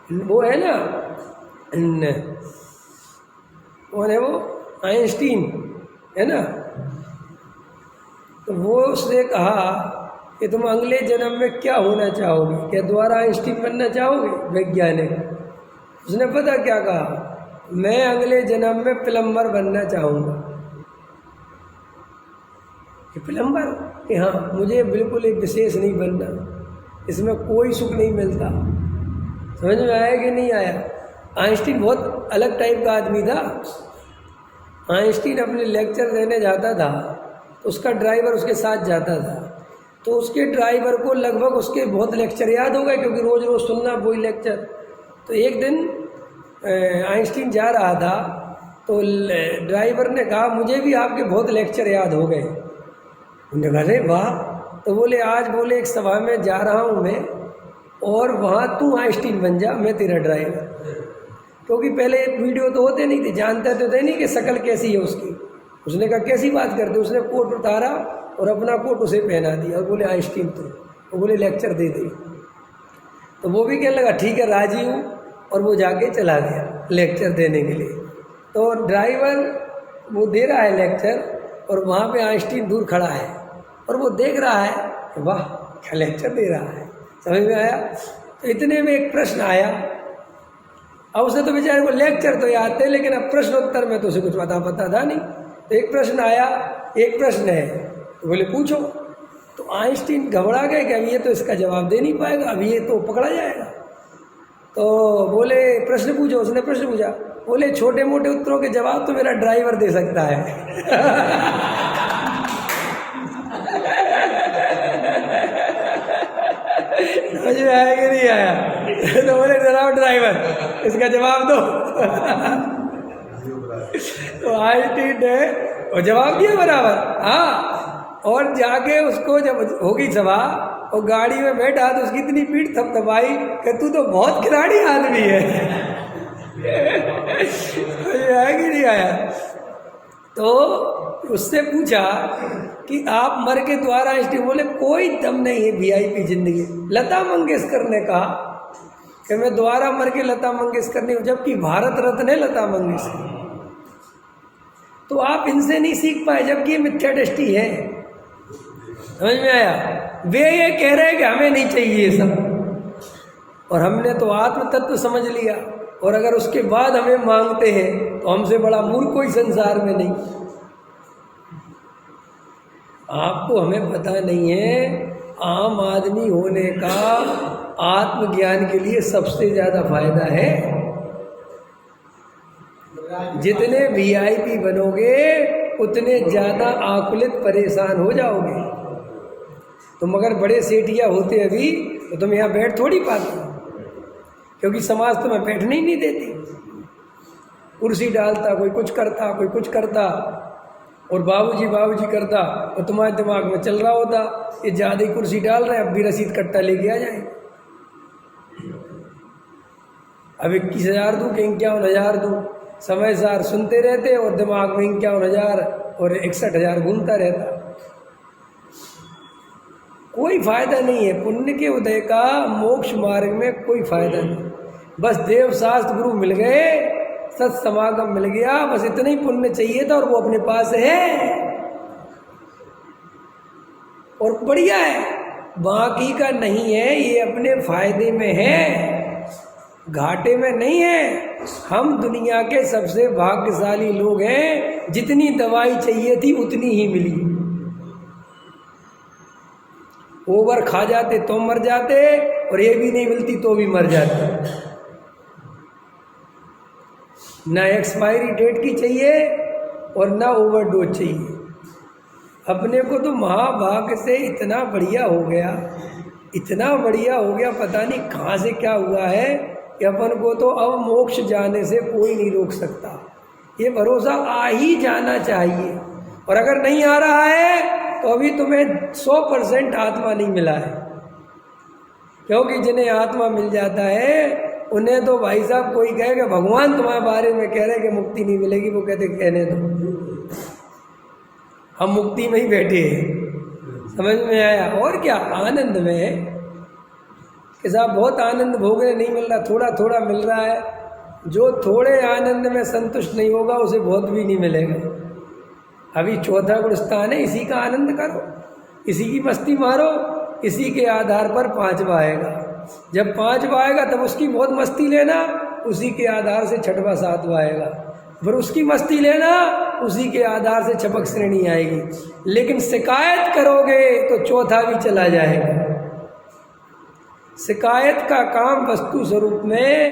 वो है ना, कौन है वो, आइंस्टीन है ना, तो वो उसने कहा कि तुम अगले जन्म में क्या होना चाहोगे, क्या दोबारा आइंस्टीन बनना चाहोगे वैज्ञानिक? उसने पता क्या कहा, मैं अगले जन्म में प्लम्बर बनना चाहूँगा। कि प्लम्बर, कि हाँ मुझे बिल्कुल एक विशेष नहीं बनना, इसमें कोई सुख नहीं मिलता। समझ में आया कि नहीं आया? आइंस्टीन बहुत अलग टाइप का आदमी था। आइंस्टीन अपने लेक्चर देने जाता था तो उसका ड्राइवर उसके साथ जाता था, तो उसके ड्राइवर को लगभग उसके बहुत लेक्चर याद हो गए, क्योंकि रोज़ रोज़ सुनना वही लेक्चर। तो एक दिन आइंस्टीन जा रहा था तो ड्राइवर ने कहा मुझे भी आपके बहुत लेक्चर याद हो गए। उन्होंने कहा अरे वाह। तो बोले आज बोले एक सभा में जा रहा हूँ मैं, और वहाँ तू आइंस्टीन बन जा, मैं तेरा ड्राइवर। क्योंकि पहले वीडियो तो होते नहीं थे, जानते तो थे नहीं कि शक्ल कैसी है उसकी। उसने कहा कैसी बात करते? उसने कोट उतारा और अपना कोट उसे पहना दिया और बोले आइंस्टीन तो बोले लेक्चर दे दे। तो वो भी कहने लगा ठीक है राजी हूँ, और वो जाके चला गया लेक्चर देने के लिए। तो ड्राइवर वो दे रहा है लेक्चर, और वहाँ पे आइंस्टीन दूर खड़ा है और वो देख रहा है, वाह क्या लेक्चर दे रहा है। समझ में आया? तो इतने में एक प्रश्न आया। अब उसे तो बेचारे को लेक्चर तो याद थे, लेकिन अब प्रश्न उत्तर में तो उसे कुछ पता था नहीं। तो एक प्रश्न आया, एक प्रश्न है, तो बोले पूछो। तो आइंस्टीन घबरा गए कि अब ये तो इसका जवाब दे नहीं पाएगा, अब ये तो पकड़ा जाएगा। तो बोले प्रश्न पूछो। उसने प्रश्न पूछा, बोले छोटे मोटे उत्तरों के जवाब तो मेरा ड्राइवर दे सकता है। समझ में आया कि नहीं आया? तो बोले जनाब ड्राइवर इसका जवाब दो। तो आइंस्टीन ने और जवाब दिया बराबर, हाँ। और जाके उसको जब होगी सभा और गाड़ी में बैठा तो उसकी इतनी पीठ थपथपाई कि तू तो बहुत खिलाड़ी आदमी है। आया कि नहीं आया? तो उससे पूछा कि आप मर के द्वारा आइंस्टीन, बोले कोई दम नहीं है वीआईपी जिंदगी। लता मंगेशकर ने कहा कि मैं दोबारा मर के लता मंगेशकर नहीं हूँ, जबकि भारत रत्न है लता मंगेशकर। तो आप इनसे नहीं सीख पाए, जबकि ये मिथ्या दृष्टि है। समझ में आया? वे ये कह रहे हैं कि हमें नहीं चाहिए ये सब, और हमने तो आत्म तत्व समझ लिया, और अगर उसके बाद हमें मांगते हैं तो हमसे बड़ा मूर्ख कोई संसार में नहीं। आपको हमें पता नहीं है, आम आदमी होने का आत्मज्ञान के लिए सबसे ज़्यादा फायदा है। जितने वीआईपी बनोगे उतने ज़्यादा आकुलित परेशान हो जाओगे। तुम अगर बड़े सेठिया होते अभी तो तुम यहाँ बैठ थोड़ी पाते, क्योंकि समाज तुम्हें बैठने ही नहीं देती। कुर्सी डालता, कोई कुछ करता, कोई कुछ करता, और बाबूजी करता, और तुम्हारे दिमाग में चल रहा होता ये ज़्यादा ही कुर्सी डाल रहे हैं, अब भी रसीद कट्टा लेके आ जाए। अब 21,000 दूँ कि 51,000 दूँ, समय सार सुनते रहते और दिमाग में 51,000 और 61,000 घूमता रहता। कोई फायदा नहीं है पुण्य के उदय का, मोक्ष मार्ग में कोई फायदा नहीं। बस देव शास्त्र गुरु मिल गए, सत समागम मिल गया, बस इतना ही पुण्य चाहिए था, और वो अपने पास है और बढ़िया है। बाकी का नहीं है, ये अपने फायदे में है, घाटे में नहीं है। हम दुनिया के सबसे भाग्यशाली लोग हैं, जितनी दवाई चाहिए थी उतनी ही मिली। ओवर खा जाते तो मर जाते, और ये भी नहीं मिलती तो भी मर जाते। ना एक्सपायरी डेट की चाहिए और ना ओवरडोज चाहिए। अपने को तो महाभाग्य से इतना बढ़िया हो गया, इतना बढ़िया हो गया, पता नहीं कहाँ से क्या हुआ है कि अपन को तो अब मोक्ष जाने से कोई नहीं रोक सकता। ये भरोसा आ ही जाना चाहिए, और अगर नहीं आ रहा है तो अभी तुम्हें 100% आत्मा नहीं मिला है। क्योंकि जिन्हें आत्मा मिल जाता है उन्हें तो भाई साहब कोई कहे कि भगवान तुम्हारे बारे में कह रहे कि मुक्ति नहीं मिलेगी, वो कहते कहने दो, हम मुक्ति में ही बैठे हैं। समझ में आया? और क्या आनंद में कि कि साहब बहुत आनंद भोगने नहीं मिल रहा, थोड़ा थोड़ा मिल रहा है। जो थोड़े आनंद में संतुष्ट नहीं होगा उसे बहुत भी नहीं मिलेगा। अभी चौथा गुण स्थान है, इसी का आनंद करो, इसी की मस्ती मारो, इसी के आधार पर पांचवा आएगा। जब पांचवा आएगा तब उसकी बहुत मस्ती लेना, उसी के आधार से छठवा सातवा आएगा, फिर उसकी मस्ती लेना, उसी के आधार से छपक श्रेणी आएगी। लेकिन शिकायत करोगे तो चौथा भी चला जाएगा। शिकायत का काम वस्तु स्वरूप में